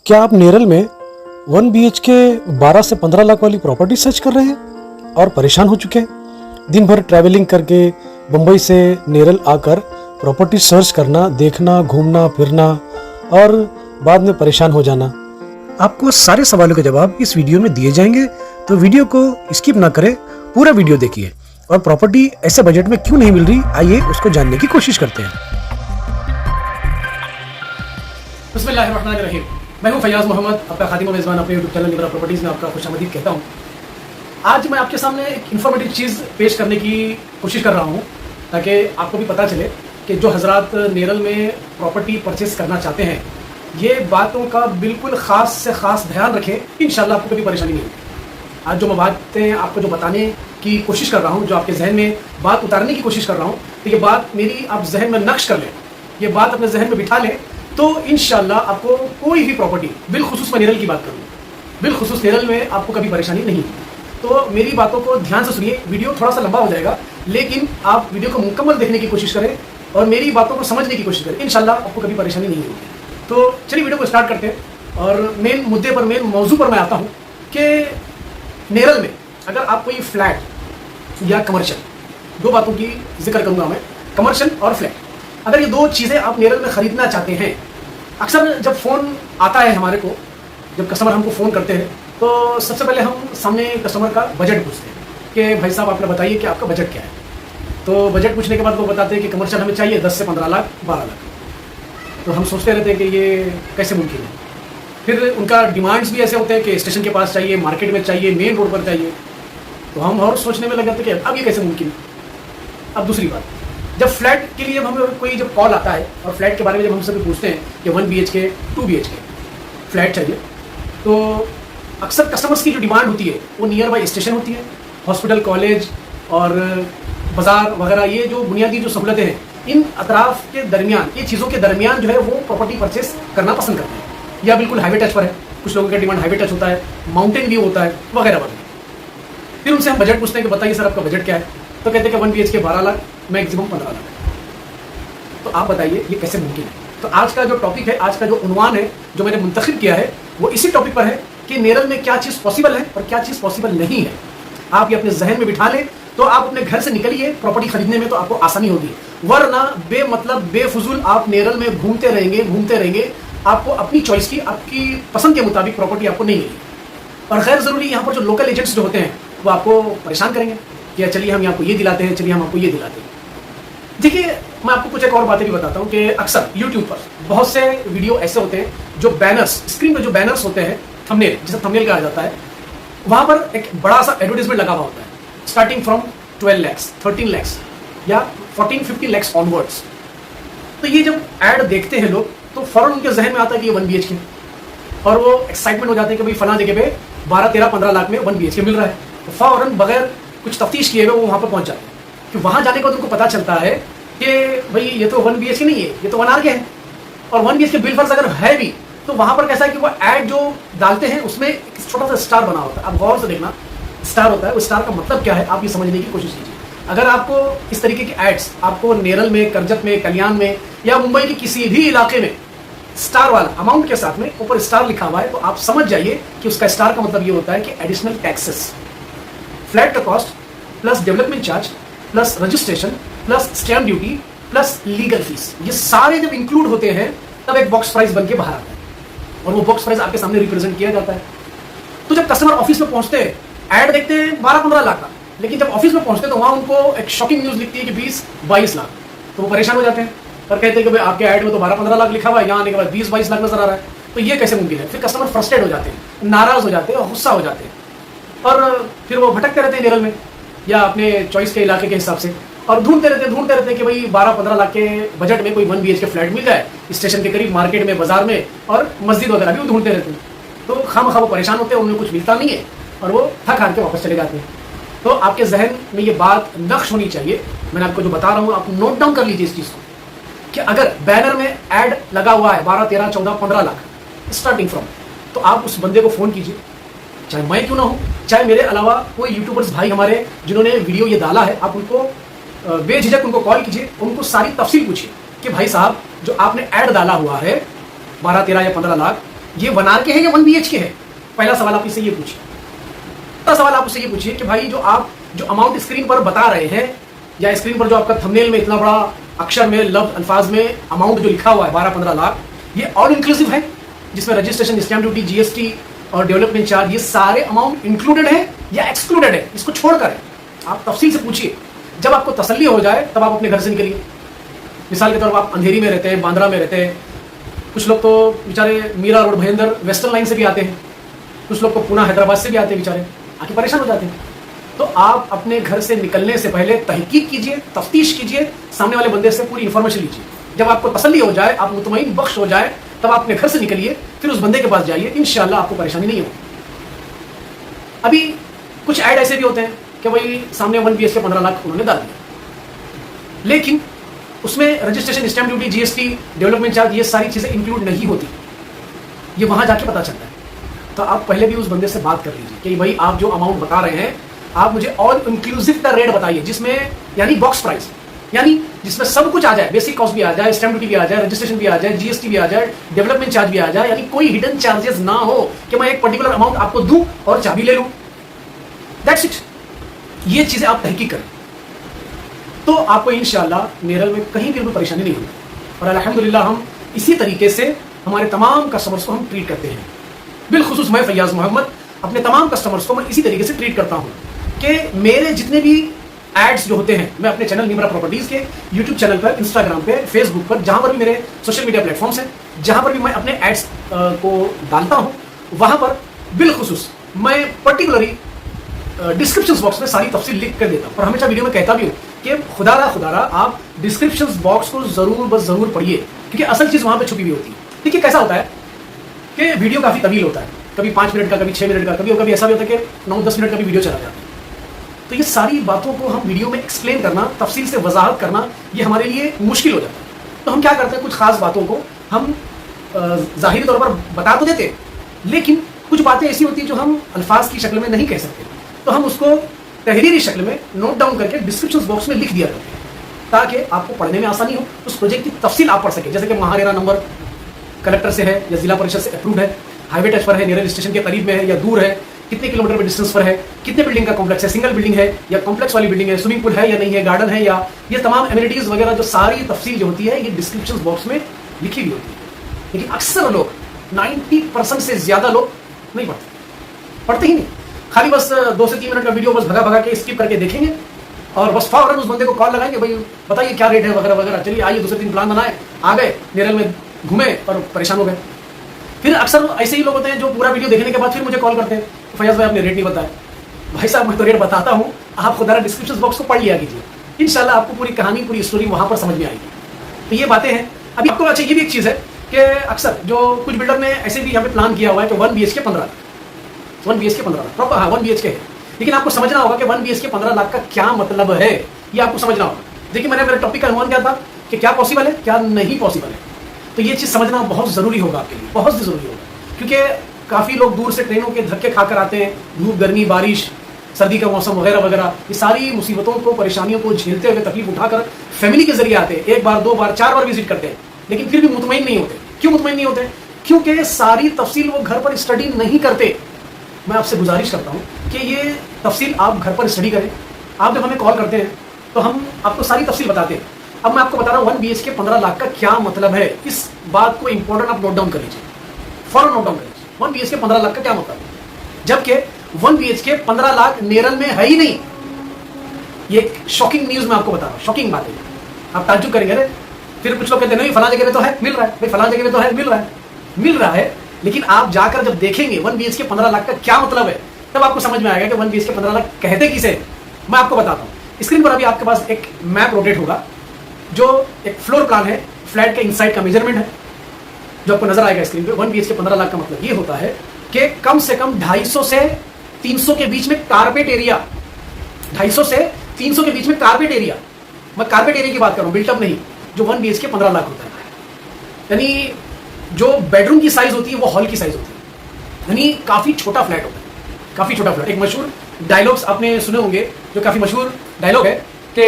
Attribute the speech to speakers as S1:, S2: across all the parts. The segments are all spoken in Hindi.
S1: क्या आप नेरल में 1 BHK 12 से 15 लाख वाली प्रॉपर्टी सर्च कर रहे हैं और परेशान हो चुके हैं? दिन भर ट्रैवलिंग करके मुंबई से नेरल आकर प्रॉपर्टी सर्च करना, देखना, घूमना फिरना और बाद में परेशान हो जाना। आपको सारे सवालों के जवाब इस वीडियो में दिए जाएंगे, तो वीडियो को स्किप ना करें, पूरा वीडियो देखिए और प्रॉपर्टी ऐसे बजट में क्यों नहीं मिल रही, आइए उसको जानने की कोशिश करते हैं।
S2: बिस्मिल्लाहिर्रहमानिर्रहीम। मैं हूं फैयाज मोहम्मद, आपका खादिम मेज़बान अपने यूट्यूब चैनल निबरा प्रॉपर्टीज़ में आपका खुशामदीद कहता हूं। आज मैं आपके सामने एक इन्फॉर्मेटिव चीज़ पेश करने की कोशिश कर रहा हूं ताकि आपको भी पता चले कि जो हजरात नेरल में प्रॉपर्टी परचेस करना चाहते हैं, ये बातों का बिल्कुल ख़ास से ख़ास ध्यान रखें, इंशाल्लाह आपको कभी परेशानी नहीं होगी। आज जो मैं बातें आपको जो बताने की कोशिश कर रहा हूँ, जो आपके जहन में बात उतारने की कोशिश कर रहा हूँ, तो ये बात मेरी आप जहन में नक्श कर लें, ये बात अपने जहन में बिठा लें, तो इंशाल्लाह आपको कोई भी प्रॉपर्टी, बिलखुसूस मैं नेरल की बात करूँ, बिलखुसूस नेरल में आपको कभी परेशानी नहीं होगी। तो मेरी बातों को ध्यान से सुनिए। वीडियो थोड़ा सा लंबा हो जाएगा, लेकिन आप वीडियो को मुकम्मल देखने की कोशिश करें और मेरी बातों को समझने की कोशिश करें, इंशाल्लाह आपको कभी परेशानी नहीं होगी। तो चलिए वीडियो को स्टार्ट करते हैं और मेन मुद्दे पर, मेन मौजू पर मैं आता हूँ कि नेरल में अगर आप कोई फ्लैट या कमर्शियल, दो बातों की जिक्र करूँगा मैं, कमर्शियल और फ्लैट, अगर ये दो चीज़ें आप नेरल में ख़रीदना चाहते हैं, अक्सर जब फ़ोन आता है हमारे को, जब कस्टमर हमको फ़ोन करते हैं, तो सबसे पहले हम सामने कस्टमर का बजट पूछते हैं कि भाई साहब आपने बताइए कि आपका बजट क्या है। तो बजट पूछने के बाद वो बताते हैं कि कमर्शियल हमें चाहिए 10 से 15 लाख, 12 लाख। तो हम सोचते रहते हैं कि ये कैसे मुमकिन है। फिर उनका डिमांड्स भी ऐसे होते हैं कि स्टेशन के पास चाहिए, मार्केट में चाहिए, मेन रोड पर चाहिए। तो हम और सोचने में लग जाते हैं कि अब ये कैसे मुमकिन है। अब दूसरी बात, जब फ्लैट के लिए हमें कोई जब कॉल आता है और फ्लैट के बारे में जब हमसे पूछते हैं कि 1 BHK 2 BHK फ्लैट चाहिए, तो अक्सर कस्टमर्स की जो डिमांड होती है वो नियर बाई स्टेशन होती है, हॉस्पिटल, कॉलेज और बाज़ार वगैरह, ये जो बुनियादी जो सहूलतें हैं, इन अतराफ के दरमियान, ये चीज़ों के दरमियान जो है वो प्रॉपर्टी परचेस करना पसंद करते हैं। या बिल्कुल हाईवे टच पर है, कुछ लोगों का डिमांड हाईवे टच होता है, माउंटेन व्यू होता है, वगैरह वगैरह। फिर उनसे हम बजट पूछते हैं कि बताइए सर आपका बजट क्या है, तो कहते हैं कि 1 BHK 12 लाख, मैक्सिमम 15 लाख। तो आप बताइए ये कैसे मुमकिन है। तो आज का जो टॉपिक है, आज का जो उन्वान है जो मैंने मुंतखब किया है, वो इसी टॉपिक पर है कि नेरल में क्या चीज़ पॉसिबल है और क्या चीज़ पॉसिबल नहीं है। आप ये अपने जहन में बिठा लें, तो आप अपने घर से निकलिए प्रॉपर्टी खरीदने में, तो आपको आसानी होगी। वरना बेमतलब बेफजूल आप नेरल में घूमते रहेंगे, आपको अपनी चॉइस की, आपकी पसंद के मुताबिक प्रॉपर्टी आपको नहीं मिलेगी। और गैर ज़रूरी यहाँ पर जो लोकल एजेंट्स जो होते हैं वो आपको परेशान करेंगे कि चलिए हम आपको ये दिलाते हैं, चलिए हम आपको ये दिलाते हैं। देखिए, मैं आपको कुछ एक और बातें भी बताता हूँ कि अक्सर यूट्यूब पर बहुत से वीडियो ऐसे होते हैं जो बैनर्स, स्क्रीन पर जो बैनर्स होते हैं, थंबनेल, जिसे थंबनेल कहा जाता है, वहाँ पर एक बड़ा सा एडवर्टाइजमेंट लगा हुआ होता है, स्टार्टिंग फ्रॉम 12 lakhs, 13 lakhs या 14-15 lakhs ऑनवर्ड्स। तो ये जब ऐड देखते हैं लोग, तो फ़ौरन उनके जहन में आता है कि ये 1 BHK, और वो एक्साइटमेंट हो जाते हैं कि भाई फलां जगह पे 12, 13, 15 लाख में 1 BHK मिल रहा है। तो फ़ौरन बगैर कुछ तफ्तीश किए हुए वो वहाँ पर पहुँच जाते हैं। कि वहाँ जाने के बाद उनको पता चलता है कि भाई ये तो 1 BHK नहीं है, ये तो 1 RK है। और 1 BHK बिल फर्ज अगर है भी, तो वहाँ पर कैसा है कि वो ऐड जो डालते हैं उसमें एक छोटा सा स्टार बना होता है। आप गौर से देखना, स्टार होता है, उस स्टार का मतलब क्या है आप ये समझने की कोशिश कीजिए। अगर आपको इस तरीके की एड्स आपको नेरल में, करजत में, कल्याण में या मुंबई के किसी भी इलाके में स्टार वाला अमाउंट के साथ में ऊपर स्टार लिखा हुआ है, तो आप समझ जाइए कि उसका स्टार का मतलब ये होता है कि एडिशनल टैक्सेस, फ्लैट का cost plus development charge plus registration plus stamp duty plus legal fees, ये सारे जब इंक्लूड होते हैं तब एक बॉक्स प्राइस बन के बाहर आता है और वो बॉक्स प्राइस आपके सामने रिप्रेजेंट किया जाता है। तो जब कस्टमर ऑफिस में पहुंचते हैं, ऐड देखते हैं 12-15 लाख का, लेकिन जब ऑफिस में पहुंचते हैं तो वहाँ उनको एक शॉकिंग न्यूज़ लिखती है कि 20-22 लाख। तो वो परेशान हो जाते हैं और कहते हैं कि भाई आपके ऐड में तो 12-15 लाख लिखा हुआ है, यहाँ आने के बाद 20-22 लाख नजर आ रहा है, तो ये कैसे मुमकिन है। फिर कस्टमर फ्रस्ट्रेट हो जाते हैं, नाराज़ हो जाते हैं और गुस्सा हो जाते हैं, और फिर वो भटकते रहते हैं नेरल में या अपने चॉइस के इलाके के हिसाब से, और ढूंढते रहते हैं कि भाई 12-15 लाख के बजट में कोई 1 BHK फ्लैट मिल जाए स्टेशन के करीब, मार्केट में, बाजार में, और मस्जिद वगैरह भी वो ढूंढते रहते हैं। तो खामखा वो परेशान होते हैं, उन्हें कुछ मिलता नहीं है और वो थक हार के वापस चले जाते हैं। तो आपके जहन में ये बात नक्श होनी चाहिए, मैंने आपको जो बता रहा हूँ आप नोट डाउन कर लीजिए इस चीज़ को, कि अगर बैनर में ऐड लगा हुआ है 12, 13, 14, 15 लाख स्टार्टिंग फ्रॉम, तो आप उस बंदे को फ़ोन कीजिए, चाहे मैं क्यों ना हूँ, चाहे मेरे अलावा कोई यूट्यूबर्स भाई हमारे जिन्होंने वीडियो ये डाला है, आप उनको बेझिझक उनको कॉल कीजिए, उनको सारी तफसील पूछिए कि भाई साहब जो आपने ऐड डाला हुआ है 12, 13 या 15 लाख, ये 1 आर के है या 1 BH के है? पहला सवाल आप इससे ये पूछिए। दूसरा सवाल आप उससे ये पूछिए कि भाई जो आप जो अमाउंट स्क्रीन पर बता रहे हैं या स्क्रीन पर जो आपका थंबनेल में इतना बड़ा अक्षर में लफ्ज अल्फाज में अमाउंट जो लिखा हुआ है 12-15 लाख, ये ऑल इंक्लूसिव है जिसमें रजिस्ट्रेशन, स्टैम्प ड्यूटी, GST और डेवलपमेंट चार्ज, ये सारे अमाउंट इंक्लूडेड है या एक्सक्लूडेड है? इसको छोड़कर है। आप तफसील से पूछिए। जब आपको तसल्ली हो जाए तब आप अपने घर से निकलिए। मिसाल के तौर पर आप अंधेरी में रहते हैं, बांद्रा में रहते हैं, कुछ लोग तो बेचारे Mira road Bhayandar western line से भी आते हैं, कुछ लोग तो पूना हैदराबाद से भी आते हैं, बेचारे आके परेशान हो जाते हैं। तो आप अपने घर से निकलने से पहले तहकीक कीजिए, तफ्तीश कीजिए, सामने वाले बंदे से पूरी इंफॉर्मेशन लीजिए। जब आपको तसल्ली हो जाए, आप मुतमईन बख्श हो जाए, तब आप अपने घर से निकलिए, फिर उस बंदे के पास जाइए, इंशाल्लाह आपको परेशानी नहीं होगी। अभी कुछ ऐड ऐसे भी होते हैं कि भाई सामने 1 BH के 15 लाख उन्होंने डाल दिया, लेकिन उसमें registration, stamp duty, GST, development charge, ये सारी चीज़ें इंक्लूड नहीं होती। ये वहाँ जाके पता चलता है। तो आप पहले भी उस बंदे से बात कर लीजिए कि भाई आप जो अमाउंट बता रहे हैं, आप मुझे ऑल इंक्लूसिव का रेट बताइए, जिसमें यानी बॉक्स प्राइस, यानी जिसमें सब कुछ आ जाए, बेसिक कॉस्ट भी आ जाए, स्टैम्प ड्यूटी भी आ जाए, रजिस्ट्रेशन भी आ जाए, GST भी आ जाए, डेवलपमेंट चार्ज भी आ जाए, यानी कोई हिडन चार्जेस ना हो कि मैं एक पर्टिकुलर अमाउंट आपको दूं और चाबी ले लूं। That's it. ये चीजें आप तहकीक करें तो आपको इंशाल्लाह नेरल में कहीं भी कोई परेशानी नहीं होगी। और अल्हम्दुलिल्लाह हम इसी तरीके से हमारे तमाम कस्टमर्स को हम ट्रीट करते हैं। बिलखुसूस मैं फैयाज मोहम्मद अपने तमाम कस्टमर्स को मैं इसी तरीके से ट्रीट करता हूँ कि मेरे जितने भी एड्स जो होते हैं, मैं अपने चैनल निमरा प्रॉपर्टीज के यूट्यूब चैनल पर, इंस्टाग्राम पे, फेसबुक पर, जहां पर भी मेरे सोशल मीडिया प्लेटफॉर्म्स हैं, जहां पर भी मैं अपने एड्स को डालता हूं, वहां पर बिलखुसूस मैं पर्टिकुलरली डिस्क्रिप्शन बॉक्स में सारी तफसील लिख कर देता हूं। और हमेशा वीडियो में कहता भी हूं कि खुदारा आप डिस्क्रिप्शन बॉक्स को जरूर पढ़िए, क्योंकि असल चीज वहां पर छुपी हुई होती है। देखिए कैसा होता है कि वीडियो काफी तवील होता है, कभी 5 मिनट का, कभी 6 मिनट का, कभी ऐसा भी होता है कि 9-10 मिनट का भी वीडियो चला जाता है। तो ये सारी बातों को हम वीडियो में एक्सप्लेन करना, तफसील से वजाहत करना, ये हमारे लिए मुश्किल हो जाता है। तो हम क्या करते हैं, कुछ खास बातों को हम जाहिरी तौर पर बता तो देते, लेकिन कुछ बातें ऐसी होती हैं जो हम अल्फाज की शक्ल में नहीं कह सकते, तो हम उसको तहरीरी शक्ल में नोट डाउन करके डिस्क्रिप्शन बॉक्स में लिख दिया करते हैं, ताकि आपको पढ़ने में आसानी हो, उस प्रोजेक्ट की तफसील आप पढ़ सकें। जैसे कि महारेरा नंबर कलेक्टर से है या जिला परिषद से अप्रूव है, हाईवे टच पर है, नियर स्टेशन के करीब में है या दूर है, कितने किलोमीटर पे डिस्टेंस पर है, कितने बिल्डिंग का कॉम्प्लेक्स है, सिंगल बिल्डिंग है या कॉम्प्लेक्स वाली बिल्डिंग है, स्विमिंग पूल है या नहीं है, गार्डन है, या ये तमाम एमिनिटीज वगैरह जो सारी तफसील जो होती है ये डिस्क्रिप्शन बॉक्स में लिखी हुई होती है। लेकिन अक्सर लोग 90% से ज्यादा लोग नहीं पढ़ते ही नहीं, खाली बस 2 से 3 मिनट का वीडियो बस भगा के स्किप करके देखेंगे और बस फौरन उस बंदे को कॉल लगाएंगे, भाई बताइए क्या रेट है वगैरह वगैरह, चलिए आइए 2 से 3 प्लान बनाए, आ गए नेरल में घूमे और परेशान हो गए। फिर अक्सर ऐसे ही लोग होते हैं जो पूरा वीडियो देखने के बाद फिर मुझे कॉल करते हैं, फैयाज भाई आपने रेट नहीं बताया। भाई साहब मैं तो रेट बताता हूँ, आप खुदा डिस्क्रिप्शन बॉक्स को पढ़ लिया कीजिए, इंशाल्लाह आपको पूरी कहानी, पूरी स्टोरी वहां पर समझ में आएगी। तो ये बातें हैं। अभी आपको अच्छा ये भी एक चीज़ है कि अक्सर जो कुछ बिल्डर ने ऐसे भी यहाँ पे प्लान किया हुआ है कि 1 BH के 15 लाख, 1 BH के 15 लाख प्रॉपर, हाँ 1 BH के है, लेकिन आपको समझना होगा कि 1 BH के 15 लाख का क्या मतलब है, ये आपको समझना होगा। देखिए मैंने मेरे टॉपिक का अनुमान क्या था कि क्या पॉसिबल है, क्या नहीं पॉसिबल है, तो ये चीज़ समझना बहुत ज़रूरी होगा आपके लिए, बहुत ज़रूरी होगा, क्योंकि काफ़ी लोग दूर से ट्रेनों के धक्के खाकर आते हैं, धूप, गर्मी, बारिश, सर्दी का मौसम वगैरह वगैरह, ये सारी मुसीबतों को, परेशानियों को झेलते हुए, तकलीफ उठाकर फैमिली के जरिए आते हैं, 1 बार 2 बार 4 बार विजिट करते हैं, लेकिन फिर भी मुतमईन नहीं होते। क्यों मुतमईन नहीं होते? क्योंकि सारी तफसील वो घर पर स्टडी नहीं करते। मैं आपसे गुजारिश करता हूँ कि ये तफसील आप घर पर स्टडी करें। आप जब हमें कॉल करते हैं तो हम आपको सारी तफसील बताते हैं। अब मैं आपको बता रहा हूँ 1 BH के 15 लाख का क्या मतलब है, इस बात को इंपॉर्टेंट आप नोट डाउन कर लीजिए, फौरन नोट डाउन कर लीजिए। 1 BH के 15 लाख का क्या मतलब है, जबकि 1 BH के 15 लाख नेरल में है ही नहीं। ये शॉकिंग न्यूज मैं आपको बता रहा हूँ, शॉकिंग बात है, आप ताज्जुब करेंगे। अरे फिर कुछ लोग कहते हैं नहीं फला जगह पे तो है, मिल रहा है, भाई फला जगह पे तो है, मिल रहा है, लेकिन आप जाकर जब देखेंगे 1 BH के 15 लाख का क्या मतलब है, तब आपको समझ में आएगा कि 1 BH के 15 लाख कहते किसे। मैं आपको बताता हूँ। स्क्रीन पर अभी आपके पास एक मैप रोटेट होगा, जो एक फ्लोर प्लान है, फ्लैट के इनसाइड का मेजरमेंट है, जो आपको नजर आएगा स्क्रीन पे। 1 BH के 15 लाख का मतलब ये होता है कि कम से कम 250 से 300 के बीच में कारपेट एरिया, 250 से 300 के बीच में कारपेट एरिया, मैं कारपेट एरिया की बात कर रहा हूँ, बिल्टअप नहीं, जो 1 BH के 15 लाख होता है। यानी जो बेडरूम की साइज होती है वो हॉल की साइज होती है, यानी काफी छोटा फ्लैट होता है, काफी छोटा फ्लैट। एक मशहूर डायलॉग्स आपने सुने होंगे, जो काफी मशहूर डायलॉग है कि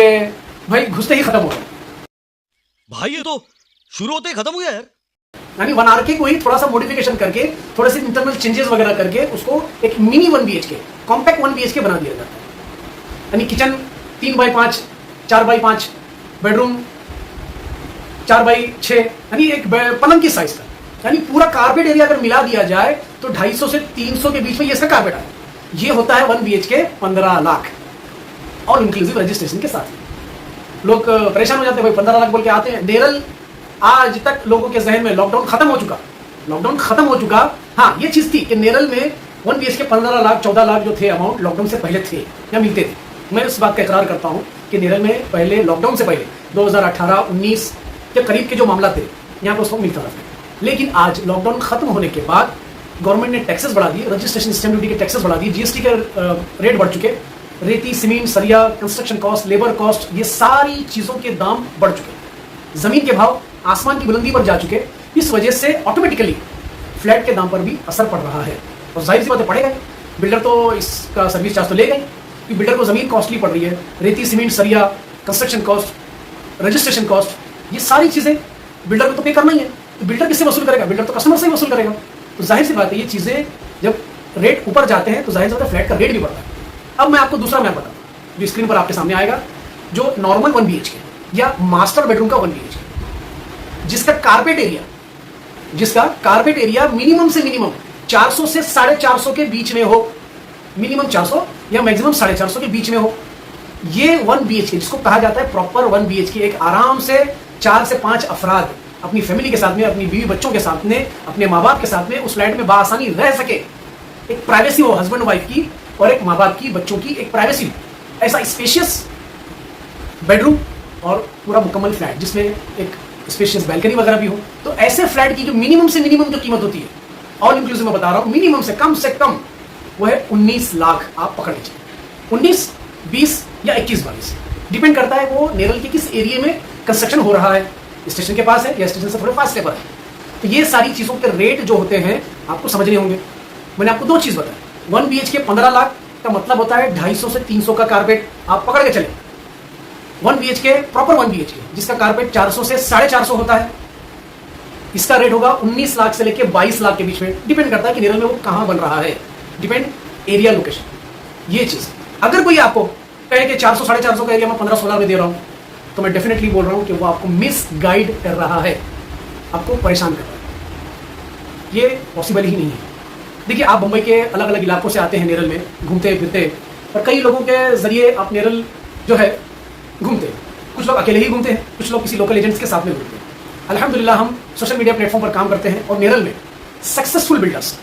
S2: भाई घुसते ही खत्म हो गया।
S3: भाई ये तो शुरू होते ही खत्म हो गया यार।
S2: यानी 1 RK को ही थोड़ा सा मॉडिफिकेशन करके, थोड़े से इंटरनल चेंजेस वगैरह करके उसको एक मिनी 1 BHK, कॉम्पैक्ट 1 BHK बना दिया जाता है। यानी kitchen 3x5, 4x5, bedroom 4x6, यानी एक पलंग की साइज का, यानी पूरा कारपेट एरिया अगर मिला दिया जाए तो 250 से 300 के बीच में ये इसका कारपेट है। ये होता है 1 BHK 15 लाख और इंक्लूसिव रजिस्ट्रेशन के साथ। लोग परेशान हो जाते हैं, भाई 15 लाख बोल के आते हैं। नेरल आज तक लोगों के जहन में लॉकडाउन खत्म हो चुका। हाँ, ये चीज थी कि नेरल में 1 BHK 15 लाख 14 लाख जो थे अमाउंट लॉकडाउन से पहले थे या मिलते थे। मैं इस बात का इकरार करता हूँ कि नेरल में पहले लॉकडाउन से पहले 2018-19 के करीब के जो मामला थे यहाँ पर उसको मिलता था। लेकिन आज लॉकडाउन खत्म होने के बाद गवर्नमेंट ने टैक्सेस बढ़ा दिए, रजिस्ट्रेशन स्टैंप ड्यूटी के टैक्सेस बढ़ा दिए, जीएसटी के रेट बढ़ चुके, रेती, सीमेंट, सरिया, कंस्ट्रक्शन कॉस्ट, लेबर कॉस्ट, ये सारी चीज़ों के दाम बढ़ चुके, ज़मीन के भाव आसमान की बुलंदी पर जा चुके। इस वजह से ऑटोमेटिकली फ्लैट के दाम पर भी असर पड़ रहा है और जाहिर सी बात है पड़ेगा। बिल्डर तो इसका सर्विस चार्ज तो लेगा ही, क्योंकि बिल्डर को ज़मीन कॉस्टली पड़ रही है, रेती, सीमेंट, सरिया, कंस्ट्रक्शन कॉस्ट, रजिस्ट्रेशन कॉस्ट, ये सारी चीज़ें बिल्डर को तो पे करना ही है। तो बिल्डर किससे वसूल करेगा? बिल्डर तो कस्टमर से ही वसूल करेगा। तो जाहिर सी बात है ये चीज़ें जब रेट ऊपर जाते हैं तो जाहिर सी बात है फ्लैट का रेट भी बढ़ता है। अब मैं आपको दूसरा मैप बताता हूँ जो स्क्रीन पर आपके सामने आएगा, जो नॉर्मल 1 BHK या मास्टर बेडरूम का 1 BHK, जिसका कारपेट एरिया मिनिमम से मिनिमम 400 से 450 के बीच में हो, मिनिमम 400 या मैक्सिमम 450 के बीच में हो। ये 1 BHK जिसको कहा जाता है प्रॉपर 1 BHK, एक आराम से 4 से 5 अफराद अपनी फैमिली के साथ में, अपनी बीवी बच्चों के साथ में, अपने माँ बाप के साथ में उस फ्लैट में बासानी रह सके। एक प्राइवेसी हो हस्बैंड वाइफ की और एक माँ बाप की, बच्चों की एक प्राइवेसी हो। ऐसा स्पेशियस बेडरूम और पूरा मुकम्मल फ्लैट जिसमें एक स्पेशियस बैल्कनी वगैरह भी हो। तो ऐसे फ्लैट की जो मिनिमम से मिनिमम जो कीमत होती है, ऑल इंक्लूसिव मैं बता रहा हूँ, मिनिमम से कम वो है 19 लाख। आप पकड़ लीजिए 19, 20 या 21-22, डिपेंड करता है वो नेरल के किस एरिया में कंस्ट्रक्शन हो रहा है, स्टेशन के पास है या स्टेशन से थोड़े फासले पर है। तो ये सारी चीज़ों के रेट जो होते हैं आपको समझने होंगे। मैंने आपको 2 चीज़ बताया, 1 BHK 15 लाख का मतलब होता है 250 से 300 का कारपेट, आप पकड़ के चले। 1 BHK प्रॉपर 1 BHK जिसका कारपेट 400 से 450 होता है, इसका रेट होगा 19 लाख से लेकर 22 लाख के बीच में। डिपेंड करता है कि नेरल में वो कहाँ बन रहा है, डिपेंड एरिया लोकेशन। ये चीज़ अगर कोई आपको कहे कि 400-450 का एरिया मैं 15-16 में दे रहा हूँ, तो मैं डेफिनेटली बोल रहा हूँ कि वो आपको मिस गाइड कर रहा है, आपको परेशान कर रहा है। ये पॉसिबल ही नहीं है। देखिए, आप मुंबई के अलग अलग इलाकों से आते हैं नेरल में घूमते फिरते, और कई लोगों के ज़रिए आप नेरल जो है घूमते हैं। कुछ लोग अकेले ही घूमते हैं, कुछ लोग किसी लोकल एजेंट्स के साथ में घूमते हैं। अल्हम्दुलिल्लाह हम सोशल मीडिया प्लेटफॉर्म पर काम करते हैं और नेरल में सक्सेसफुल बिल्डर्स,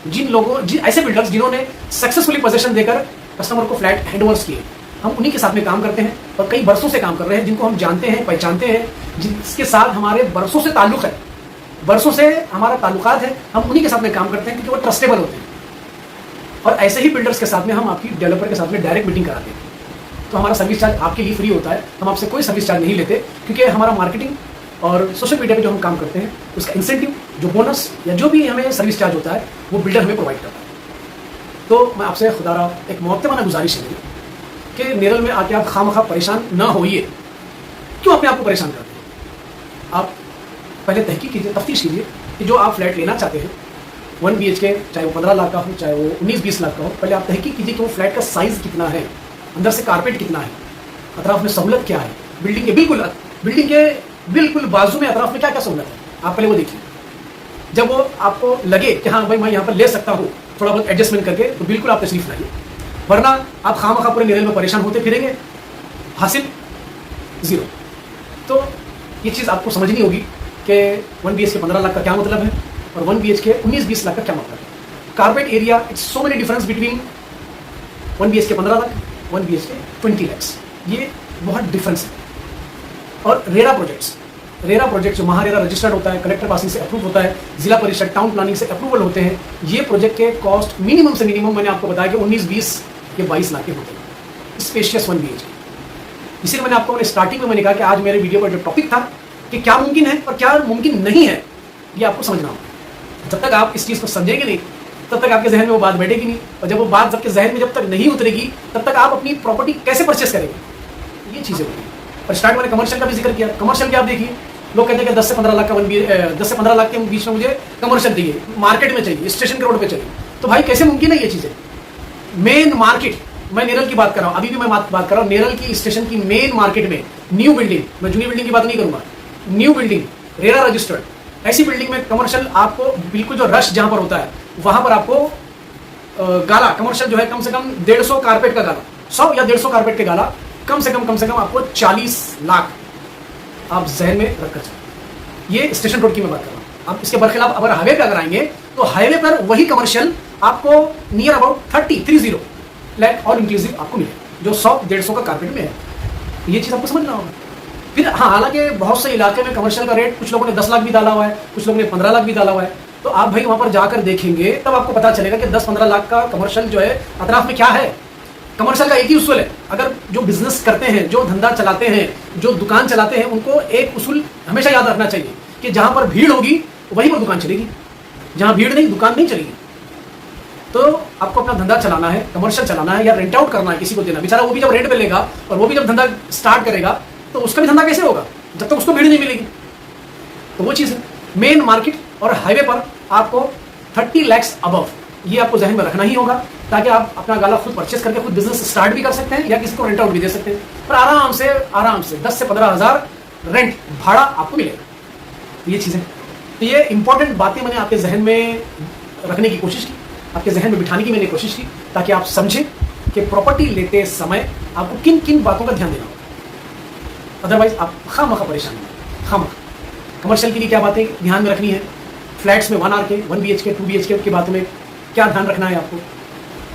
S2: ऐसे बिल्डर्स जिन्होंने सक्सेसफुली पोजीशन देकर कस्टमर को फ्लैट हैंडओवर्स किए, हम उन्हीं के साथ में काम करते हैं और कई बरसों से काम कर रहे हैं, जिनको हम जानते हैं, पहचानते हैं, जिसके साथ हमारे बरसों से ताल्लुक़ है, बरसों से हमारा ताल्लुकात है। हम उन्हीं के साथ में काम करते हैं क्योंकि वो ट्रस्टेबल होते हैं। और ऐसे ही बिल्डर्स के साथ में हम आपकी डेवलपर के साथ में डायरेक्ट मीटिंग कराते हैं। तो हमारा सर्विस चार्ज आपके लिए फ्री होता है, हम आपसे कोई सर्विस चार्ज नहीं लेते, क्योंकि हमारा मार्केटिंग और सोशल मीडिया पे जो हम काम करते हैं उसका इंसेंटिव, जो बोनस या जो भी हमें सर्विस चार्ज होता है वो बिल्डर हमें प्रोवाइड करता है। तो मैं आपसे खुदारा एक मुअत्तमाना गुजारिश है कि नेरल में आके आप खामखा परेशान ना होइए। क्यों अपने आप को परेशान करते हैं? आप पहले तहकीक कीजिए, तफ्तीश कीजिए कि जो आप फ्लैट लेना चाहते हैं 1 BHK, चाहे वो 15 लाख का हो, चाहे वो 19-20 लाख का हो, पहले आप तहकीक कीजिए कि वो फ्लैट का साइज़ कितना है, अंदर से कारपेट कितना है, अतराफ में सहूलत क्या है, बिल्डिंग के बिल्कुल बाजू में अतराफ में क्या क्या सहूलत है, आप पहले वो देखिए। जब वो आपको लगे कि हाँ भाई मैं यहाँ पर ले सकता हूँ थोड़ा बहुत एडजस्टमेंट करके, तो बिल्कुल आप तशरीफ लाइए, वरना आप खामखा पूरे नेरल में परेशान होते फिरेंगे, हासिल ज़ीरो। तो ये चीज़ आपको समझनी होगी कि 1 BHK 15 लाख का क्या मतलब है और 1 BHK 19-20 लाख का क्या मतलब है। Carpet area, it's so many difference between 1 BHK 15 lakh, 1 BHK 20 lakhs, ये बहुत डिफरेंस है। और रेरा प्रोजेक्ट जो महारेरा रजिस्टर्ड होता है, कलेक्टर पासिंग से अप्रूव होता है, जिला परिषद टाउन प्लानिंग से अप्रूवल होते हैं, ये प्रोजेक्ट के कॉस्ट मिनिमम से मिनिमम मैंने आपको बताया कि 19-20 या 22 लाख के होते हैं, स्पेशियस 1 BHK। इसीलिए मैंने आपको स्टार्टिंग में मैंने कहा कि आज मेरे वीडियो पर जो टॉपिक था कि क्या मुमकिन है और क्या मुमकिन नहीं है, ये आपको समझना होगा। जब तक आप इस चीज़ को समझेंगे नहीं, तब तक आपके जहन में वो बात बैठेगी नहीं, और जब वो बात आपके जहन में जब तक नहीं उतरेगी, तब तक आप अपनी प्रॉपर्टी कैसे परचेस करेंगे, ये चीज़ें होती हैं। और स्टार्ट मैंने कमर्शियल का भी जिक्र किया, कमर्शियल के आप देखिए लोग कहते हैं कि 10 से 15 लाख का 10 से 15 लाख के बीच में मुझे कमर्शियल चाहिए, मार्केट में चाहिए, स्टेशन के रोड पे चाहिए। तो भाई कैसे मुमकिन है ये चीज़ें? मेन मार्केट, मैं नेरल की बात कर रहा हूँ, अभी भी मैं बात कर रहा हूँ नेरल की स्टेशन की मेन मार्केट में न्यू बिल्डिंग, मैं जूनी बिल्डिंग की बात नहीं करूंगा, न्यू बिल्डिंग, रेरा रजिस्टर्ड, ऐसी बिल्डिंग में कमर्शियल आपको बिल्कुल जो रश जहां पर होता है वहां पर आपको गाला कमर्शियल जो है कम से कम 150 कारपेट का गाला, 100 या 150 कारपेट के गाला कम से कम आपको 40 लाख आप जहन में रखकर चलें। ये स्टेशन रोड की मैं बात कर रहा हूँ। अब इसके बरखिलाफ अगर हाईवे पे अगर आएंगे तो हाईवे पर वही कमर्शियल आपको near about 30 lakh all inclusive आपको मिले, जो 100-150 का कारपेट में है। ये चीज़ आपको समझना होगा। फिर हाँ, हालांकि बहुत से इलाके में कमर्शियल का रेट कुछ लोगों ने 10 लाख भी डाला हुआ है, कुछ लोगों ने 15 लाख भी डाला हुआ है। तो आप भाई वहां पर जाकर देखेंगे तब आपको पता चलेगा कि 10-15 लाख का कमर्शियल जो है अतराफ में क्या है। कमर्शियल का एक ही उसूल है, अगर जो बिजनेस करते हैं, जो धंधा चलाते हैं, जो दुकान चलाते हैं, उनको एक उसूल हमेशा याद रखना चाहिए कि जहां पर भीड़ होगी वहीं पर दुकान चलेगी, जहां भीड़ नहीं दुकान नहीं चलेगी। तो आपको अपना धंधा चलाना है, कमर्शियल चलाना है या रेंट आउट करना है, किसी को देना, बेचारा वो भी जब रेंट पे लेगा और वो भी जब धंधा स्टार्ट करेगा तो उसका भी धंधा कैसे होगा जब तक उसको भीड़ नहीं मिलेगी। तो वो चीज़ है। मेन मार्केट और हाईवे पर आपको 30 लाख अबव, ये आपको जहन में रखना ही होगा, ताकि आप अपना गाला खुद परचेस करके खुद बिजनेस स्टार्ट भी कर सकते हैं या किसी को रेंट आउट भी दे सकते हैं। पर आराम से 10 से 15 हज़ार रेंट भाड़ा आपको मिलेगा। ये चीज़ें, तो ये इंपॉर्टेंट बातें मैंने आपके जहन में रखने की कोशिश की, आपके जहन में बिठाने की मैंने कोशिश की, ताकि आप समझें कि प्रॉपर्टी लेते समय आपको किन किन बातों का ध्यान देना होगा। अदरवाइज आप खामखा परेशान होंगे। खामखा कमर्शियल के लिए क्या बातें ध्यान में रखनी है, फ्लैट्स में 1 RK 1 BHK 2 BHK की बातों में क्या ध्यान रखना है आपको।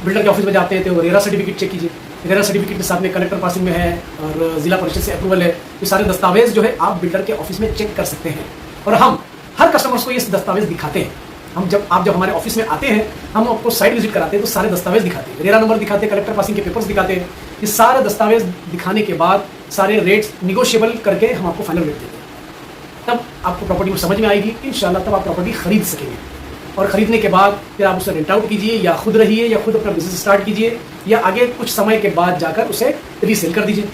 S2: बिल्डर के ऑफिस में जाते हैं तो रेरा सर्टिफिकेट चेक कीजिए, रेरा सर्टिफिकेट के साथ में कलेक्टर पासिंग में है और जिला परिषद से अप्रूवल है। ये सारे दस्तावेज जो है आप बिल्डर के ऑफिस में चेक कर सकते हैं और हम हर कस्टमर्स को ये दस्तावेज दिखाते हैं। हम जब हमारे ऑफिस में आते हैं, हम आपको साइट विजिट कराते हैं तो सारे दस्तावेज दिखाते हैं, रेरा नंबर दिखाते हैं, कलेक्टर पासिंग के पेपर्स दिखाते हैं। ये सारे दस्तावेज दिखाने के बाद सारे रेट्स निगोशिएबल करके हम आपको फाइनल रेट देते हैं। तब आपको प्रॉपर्टी को समझ में आएगी इंशाल्लाह, तब आप प्रॉपर्टी खरीद सकेंगे। और ख़रीदने के बाद फिर आप उसे रेंट आउट कीजिए या खुद रहिए या खुद अपना बिजनेस स्टार्ट कीजिए या आगे कुछ समय के बाद जाकर उसे रीसेल कर दीजिए।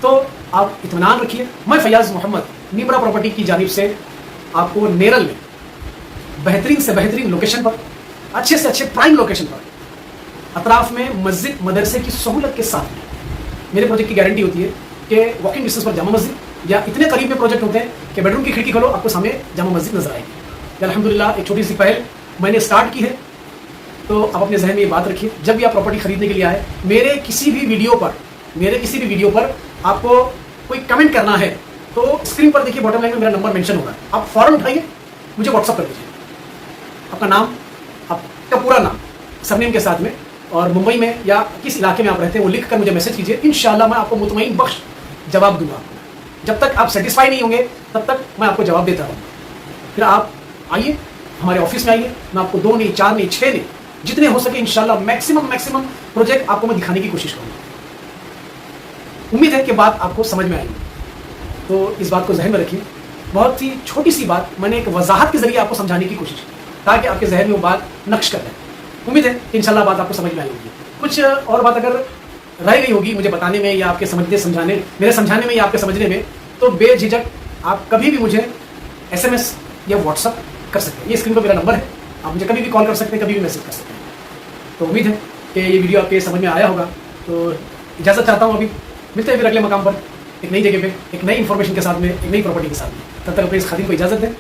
S2: तो आप इत्मीनान रखिए। मैं फैयाज़ मोहम्मद निब्रा प्रॉपर्टी की जानिब से आपको नेरल में बेहतरीन से बेहतरीन लोकेशन पर, अच्छे से अच्छे प्राइम लोकेशन पर, अतराफ में मस्जिद मदरसे की सहूलत के साथ में मेरे प्रोजेक्ट की गारंटी होती है कि वॉकिंग डिस्टेंस पर जामा मस्जिद या इतने करीब में प्रोजेक्ट होते हैं कि बेडरूम की खिड़की खोलो आपको सामने जामा मस्जिद नजर आएगी। अल्हम्दुलिल्लाह एक छोटी सी पहल मैंने स्टार्ट की है, तो आप अपने जहन में ये बात रखिए। जब भी आप प्रॉपर्टी खरीदने के लिए आए, मेरे किसी भी वीडियो पर आपको कोई कमेंट करना है तो स्क्रीन पर देखिए बॉटम लाइन में मेरा नंबर मेंशन होगा, आप फौरन उठाइए, मुझे व्हाट्सअप कर दीजिए अपना नाम, आपका पूरा नाम सरनेम के साथ में, और मुंबई में या किस इलाके में आप रहते हैं वो लिख कर मुझे मैसेज कीजिए। इंशाल्लाह मैं आपको मुतमईन बख्श जवाब दूंगा। जब तक आप सेटिस्फाई नहीं होंगे तब तक मैं आपको जवाब देता रहूँगा। फिर आप आइए हमारे ऑफिस में आइए, मैं आपको 2 नहीं 4 नहीं 6 नहीं जितने हो सके इंशाल्लाह मैक्सिमम प्रोजेक्ट आपको मैं दिखाने की कोशिश करूँगा। उम्मीद है कि बात आपको समझ में आएगी, तो इस बात को जहन में रखिए। बहुत ही छोटी सी बात मैंने एक वजाहत के जरिए आपको समझाने की कोशिश की ताकि आपके जहन में वो बात नक्श कर जाए। उम्मीद है कि इंशाल्लाह बात आपको समझ में आई होगी। कुछ और बात अगर रह गई होगी मुझे बताने में या आपके मेरे समझाने में या आपके समझने में, तो बेझिझक आप कभी भी मुझे SMS या व्हाट्सअप कर सकते हैं। ये स्क्रीन पर मेरा नंबर है, आप मुझे कभी भी कॉल कर सकते हैं, कभी भी मैसेज कर सकते हैं। तो उम्मीद है कि ये वीडियो आपके समझ में आया होगा। तो इजाज़त चाहता हूँ, अभी मिलते हैं फिर अगले मकाम पर, एक नई जगह पे, एक नई इन्फॉर्मेशन के साथ में, एक नई प्रॉपर्टी के साथ में। तब तक अपने इस खादिम को इजाज़त दें।